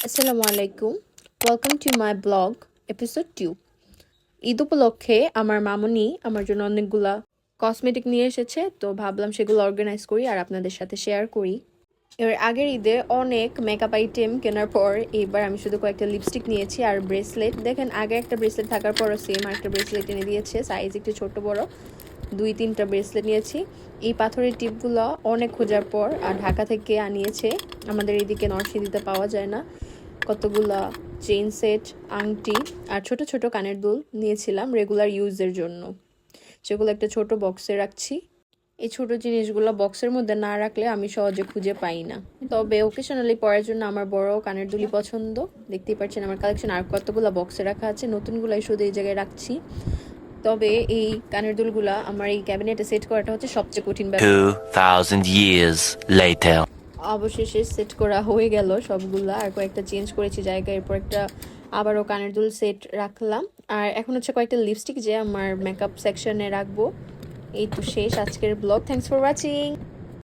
আসসালামু আলাইকুম, welcome to my blog episode 2। Eid উপলক্ষে আমার মামুনি আমার জন্য অনেকগুলা কসমেটিক নিয়ে এসেছে, তো ভাবলাম সেগুলো অর্গানাইজ করি আর আপনাদের সাথে শেয়ার করি। এর আগের ঈদে অনেক মেকআপ আইটেম কেনার পর এবার আমি শুধু কয়েকটা লিপস্টিক নিয়েছি আর ব্রেসলেট। দেখেন, আগে একটা ব্রেসলেট থাকার পরও সেম আরেকটা ব্রেসলেট এনে দিয়েছে, সাইজ একটু ছোট বড়, 2-3টা ব্রেসলেট নিয়েছি। এই পাথরের টিপগুলো অনেক খোঁজার পর আর ঢাকা থেকে আনিয়েছে, আমাদের এইদিকে নরসিংদীতে পাওয়া যায় না। কতগুলা চেইন সেট, আংটি আর ছোট ছোট কানের দুল নিয়েছিলাম রেগুলার ইউজের জন্য, সেগুলো একটা ছোট বক্সে রাখছি। এই ছোট জিনিসগুলো বক্সের মধ্যে না রাখলে আমি সহজে খুঁজে পাই না, তবে ওকেশনালি পরার জন্য আমার বড় কানের দুলি পছন্দ। দেখতেই পাচ্ছেন আমার কালেকশন আর কতগুলো বক্সে রাখা আছে, নতুনগুলাই শুধু এই জায়গায় রাখছি। তবে এই কানের দুলগুলা আমার এই ক্যাবিনেটে সেট করাটা হচ্ছে সবচেয়ে কঠিন ব্যাপার। 2000 years later. অবশেষে সেট করা হয়ে গেল সবগুলা, আর কয়েকটা চেঞ্জ করেছি জায়গা, এরপর একটা আবারও কানের দুল সেট রাখলাম। আর এখন হচ্ছে কয়েকটা লিপস্টিক যে আমার মেকআপ সেকশনে রাখবো। এই তো শেষ আজকের ব্লগ। Thanks for watching.